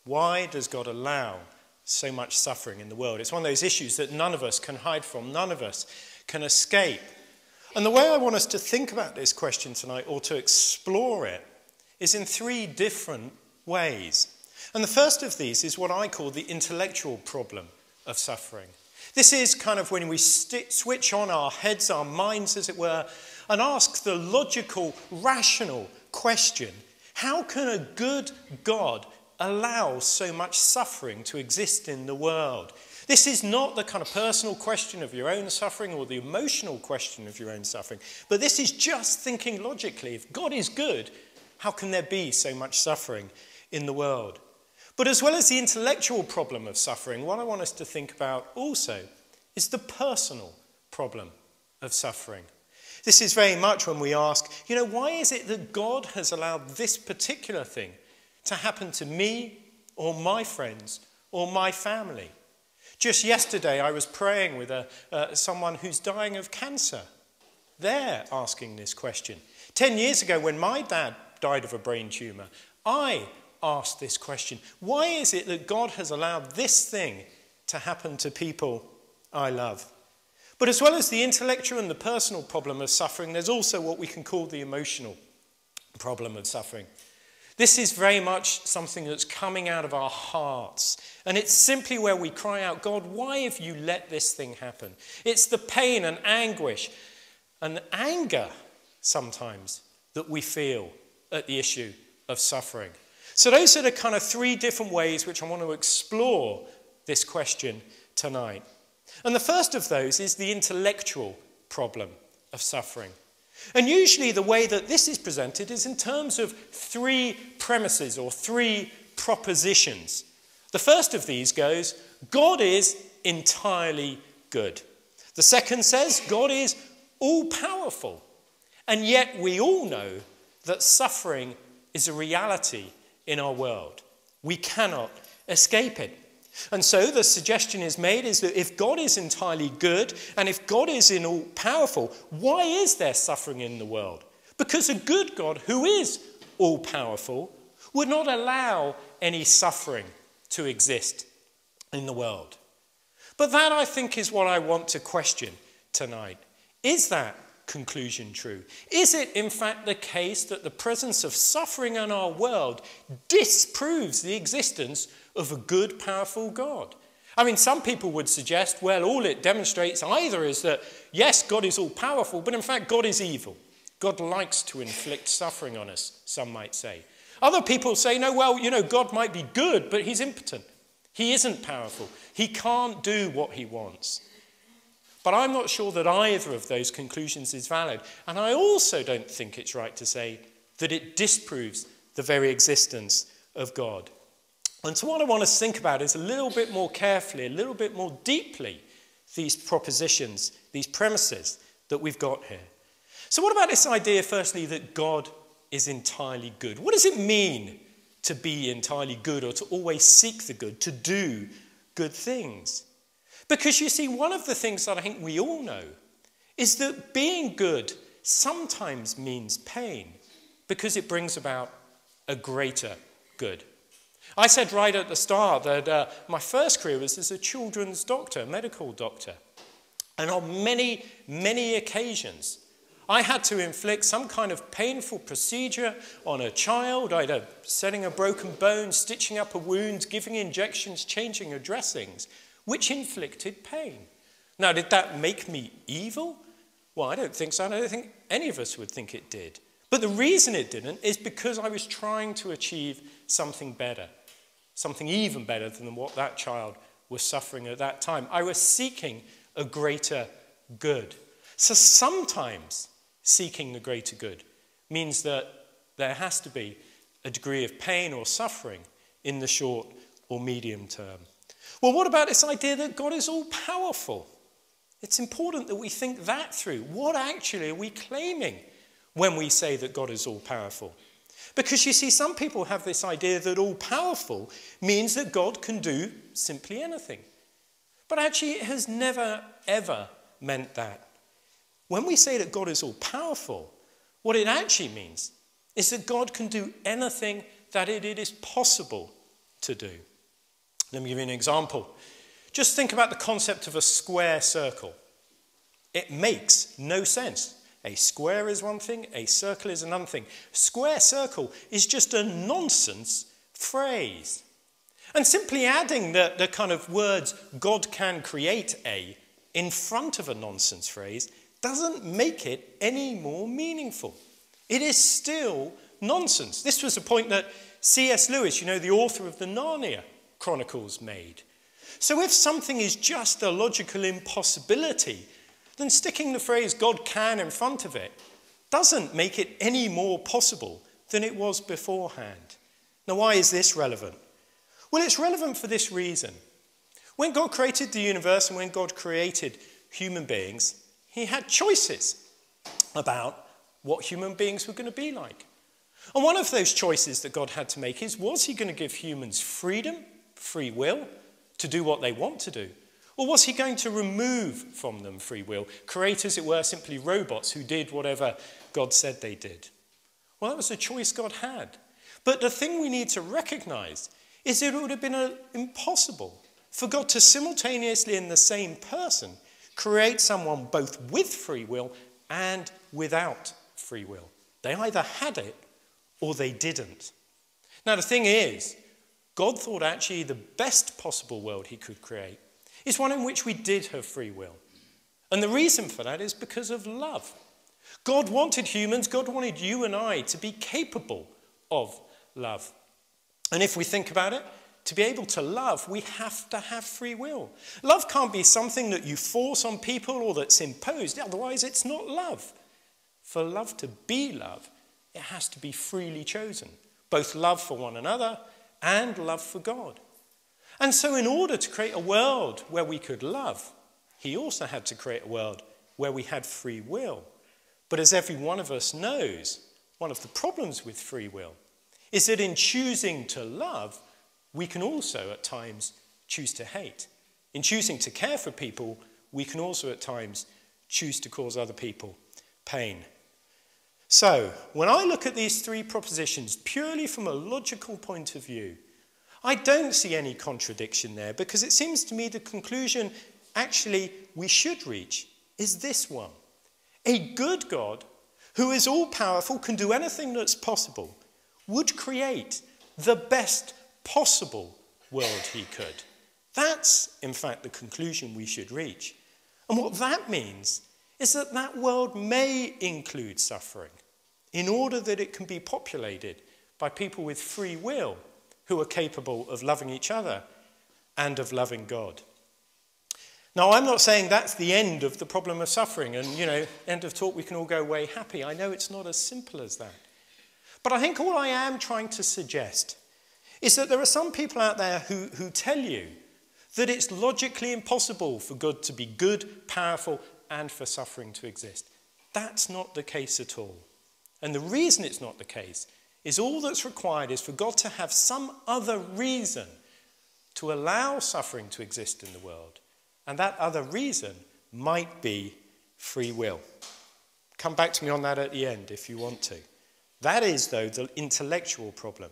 Why does God allow so much suffering in the world? It's one of those issues that none of us can hide from, none of us can escape. And the way I want us to think about this question tonight, or to explore it, is in three different ways. And the first of these is what I call the intellectual problem of suffering. This is kind of when we switch on our heads, our minds, as it were, and ask the logical, rational question, how can a good God allow so much suffering to exist in the world? This is not the kind of personal question of your own suffering or the emotional question of your own suffering, but this is just thinking logically. If God is good, how can there be so much suffering in the world? But as well as the intellectual problem of suffering, what I want us to think about also is the personal problem of suffering. This is very much when we ask, why is it that God has allowed this particular thing to happen to me or my friends or my family? Just yesterday, I was praying with someone who's dying of cancer. They're asking this question. 10 years ago, when my dad died of a brain tumour, I asked this question. Why is it that God has allowed this thing to happen to people I love? But as well as the intellectual and the personal problem of suffering, there's also what we can call the emotional problem of suffering. This is very much something that's coming out of our hearts. And it's simply where we cry out, God, why have you let this thing happen? It's the pain and anguish and anger sometimes that we feel at the issue of suffering. So those are the kind of three different ways which I want to explore this question tonight. And the first of those is the intellectual problem of suffering. And usually the way that this is presented is in terms of three premises or three propositions. The first of these goes, God is entirely good. The second says, God is all-powerful. And yet we all know that suffering is a reality in our world. We cannot escape it. And so the suggestion is made is that if God is entirely good and if God is all-powerful, why is there suffering in the world? Because a good God who is all-powerful would not allow any suffering to exist in the world. But that, I think, is what I want to question tonight. Is that conclusion true? Is it, in fact, the case that the presence of suffering in our world disproves the existence of a good, powerful God? I mean, some people would suggest, well, all it demonstrates either is that, yes, God is all-powerful, but in fact, God is evil. God likes to inflict suffering on us, some might say. Other people say, no, well, God might be good, but he's impotent. He isn't powerful. He can't do what he wants. But I'm not sure that either of those conclusions is valid. And I also don't think it's right to say that it disproves the very existence of God. And so what I want us to think about is a little bit more carefully, a little bit more deeply, these propositions, these premises that we've got here. So what about this idea, firstly, that God is entirely good? What does it mean to be entirely good, or to always seek the good, to do good things? Because you see, one of the things that I think we all know is that being good sometimes means pain because it brings about a greater good. I said right at the start that my first career was as a children's doctor, medical doctor. And on many, many occasions, I had to inflict some kind of painful procedure on a child, either setting a broken bone, stitching up a wound, giving injections, changing her dressings, which inflicted pain. Now, did that make me evil? Well, I don't think so. I don't think any of us would think it did. But the reason it didn't is because I was trying to achieve something better, something even better than what that child was suffering at that time. I was seeking a greater good. So sometimes seeking the greater good means that there has to be a degree of pain or suffering in the short or medium term. Well, what about this idea that God is all-powerful? It's important that we think that through. What actually are we claiming when we say that God is all-powerful? Because you see, some people have this idea that all-powerful means that God can do simply anything. But actually, it has never, ever meant that. When we say that God is all-powerful, what it actually means is that God can do anything that it is possible to do. Let me give you an example. Just think about the concept of a square circle. It makes no sense. A square is one thing, a circle is another thing. Square circle is just a nonsense phrase. And simply adding the kind of words, God can create a, in front of a nonsense phrase doesn't make it any more meaningful. It is still nonsense. This was a point that C.S. Lewis, the author of the Narnia Chronicles, made. So if something is just a logical impossibility, then sticking the phrase God can in front of it doesn't make it any more possible than it was beforehand. Now, why is this relevant? Well, it's relevant for this reason. When God created the universe and when God created human beings, he had choices about what human beings were going to be like. And one of those choices that God had to make is, was he going to give humans freedom, free will, to do what they want to do? Or was he going to remove from them free will, create, as it were, simply robots who did whatever God said they did? Well, that was a choice God had. But the thing we need to recognize is that it would have been impossible for God to simultaneously in the same person create someone both with free will and without free will. They either had it or they didn't. Now, the thing is, God thought actually the best possible world he could create is one in which we did have free will. And the reason for that is because of love. God wanted humans, God wanted you and I to be capable of love. And if we think about it, to be able to love, we have to have free will. Love can't be something that you force on people or that's imposed. Otherwise, it's not love. For love to be love, it has to be freely chosen. Both love for one another and love for God. And so in order to create a world where we could love, he also had to create a world where we had free will. But as every one of us knows, one of the problems with free will is that in choosing to love, we can also at times choose to hate. In choosing to care for people, we can also at times choose to cause other people pain. So, when I look at these three propositions purely from a logical point of view, I don't see any contradiction there, because it seems to me the conclusion actually we should reach is this one. A good God, who is all-powerful, can do anything that's possible, would create the best possible world he could. That's, in fact, the conclusion we should reach. And what that means is that that world may include suffering in order that it can be populated by people with free will who are capable of loving each other and of loving God. Now, I'm not saying that's the end of the problem of suffering and, end of talk, we can all go away happy. I know it's not as simple as that. But I think all I am trying to suggest is that there are some people out there who tell you that it's logically impossible for God to be good, powerful, and for suffering to exist. That's not the case at all. And the reason it's not the case is all that's required is for God to have some other reason to allow suffering to exist in the world. And that other reason might be free will. Come back to me on that at the end if you want to. That is, though, the intellectual problem.